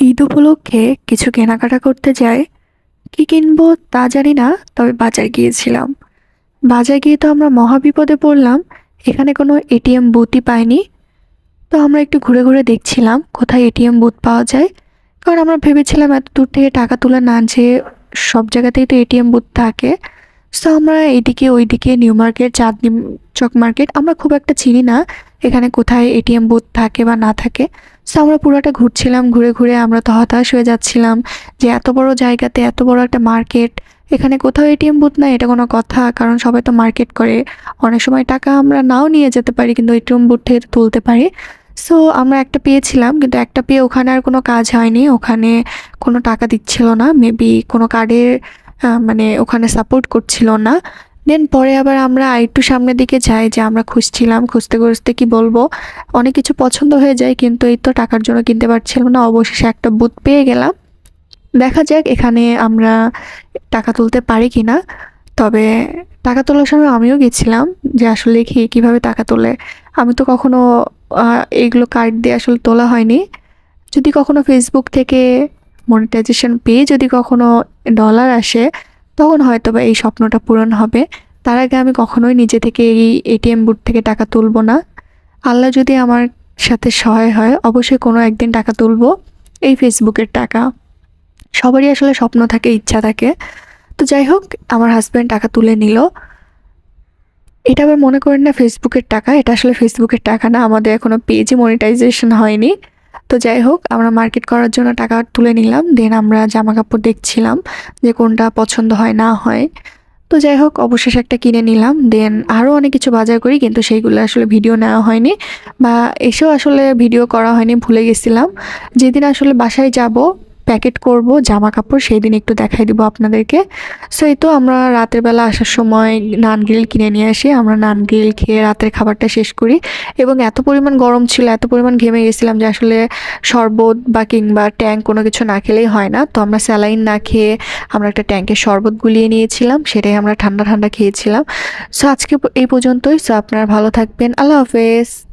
ঈদ উপলক্ষে কিছু কেনাকাটা করতে যাই। কি কিনবো তা জানি না, তবে বাজার গিয়েছিলাম। বাজার গিয়ে তো আমরা মহা বিপদে পড়লাম। এখানে কোনো এটিএম বুথই পাইনি। তো আমরা একটু ঘুরে ঘুরে দেখছিলাম কোথায় এটিএম বুথ পাওয়া যায়। কারণ আমরা ভেবেছিলাম এত দূর থেকে টাকা তোলা না যেয়ে সব জায়গাতেই তো এটিএম বুথ থাকে। সো আমরা এইদিকে ওইদিকে নিউ মার্কেট, চাঁদনী চক মার্কেট আমরা খুব একটা চিনি না এখানে কোথায় এটিএম বুথ থাকে বা না থাকে। সো আমরা পুরোটা ঘুরছিলাম, ঘুরে ঘুরে আমরা তো হতাশ হয়ে যাচ্ছিলাম যে এত বড় জায়গাতে এত বড় একটা মার্কেট, এখানে কোথাও এটিএম বুথ নাই, এটা কোনো কথা? কারণ সবাই তো মার্কেট করে, অনেক সময় টাকা আমরা নাও নিয়ে যেতে পারি কিন্তু এটিএম বুথ থেকে তুলতে পারি। সো আমরা একটা পেয়েছিলাম, কিন্তু একটা পেয়ে ওখানে আর কোনো কাজ হয়নি, ওখানে কোনো টাকা দিচ্ছিল না, মেবি কোনো কার্ডের মানে ওখানে সাপোর্ট করছিল না। দেন পরে আবার আমরা আরেকটু সামনের দিকে যাই, যে আমরা খুঁজছিলাম, খুঁজতে খুঁজতে কি বলবো, অনেক কিছু পছন্দ হয়ে যায় কিন্তু এই তো টাকার জন্য কিনতে পারছিলাম না। অবশেষে একটা বুথ পেয়ে গেলাম। দেখা যাক এখানে আমরা টাকা তুলতে পারি কিনা। তবে টাকা তোলার সময় আমিও গেছিলাম যে আসলে কিভাবে টাকা তোলে। আমি তো কখনো এইগুলো কার্ড দিয়ে আসলে তোলা হয়নি। যদি কখনো ফেসবুক থেকে মনিটাইজেশন পেয়ে যদি কখনো ডলার আসে, তখন হয়তো বা এই স্বপ্নটা পূরণ হবে। তার আগে আমি কখনোই নিজে থেকে এই এটিএম বুথ থেকে টাকা তুলবো না। আল্লাহ যদি আমার সাথে সহায় হয়, অবশ্যই কোনো একদিন টাকা তুলবো, এই ফেসবুকের টাকা। সবারই আসলে স্বপ্ন থাকে, ইচ্ছা থাকে। তো যাই হোক, আমার হাজব্যান্ড টাকা তুলে নিল। এটা আবার মনে করেন না ফেসবুকের টাকা, এটা আসলে ফেসবুকের টাকা না, আমাদের এখনো পেজে মনিটাইজেশন হয়নি। তো যাই হোক, আমরা মার্কেট করার জন্য টাকা তুলে নিলাম। দেন আমরা জামা কাপড় দেখছিলাম যে কোনটা পছন্দ হয় না হয়। তো যাই হোক, অবশেষে একটা কিনে নিলাম। দেন আরও অনেক কিছু বাজার করি কিন্তু সেইগুলো আসলে ভিডিও নেওয়া হয়নি, বা এসেও আসলে ভিডিও করা হয়নি, ভুলে গেছিলাম। যেদিন আসলে বাসায় যাব, প্যাকেট করব জামা কাপড়, সেই দিন একটু দেখাই দিব আপনাদেরকে। সো এই তো আমরা রাতের বেলা আসার সময় নান গ্রিল কিনে নিয়ে আসি, আমরা নান গ্রিল খেয়ে রাতের খাবারটা শেষ করি। এবং এত পরিমাণ গরম ছিল, এত পরিমাণ ঘেমে গেছিলাম যে আসলে শরবত বা কিংবা ট্যাঙ্ক কোনো কিছু না খেলেই হয় না। তো আমরা স্যালাইন না খেয়ে আমরা একটা ট্যাঙ্কের শরবত গুলিয়ে নিয়েছিলাম, সেটাই আমরা ঠান্ডা ঠান্ডা খেয়েছিলাম। সো আজকে এই পর্যন্তই। সো আপনারা ভালো থাকবেন, আল্লাহ হাফেজ।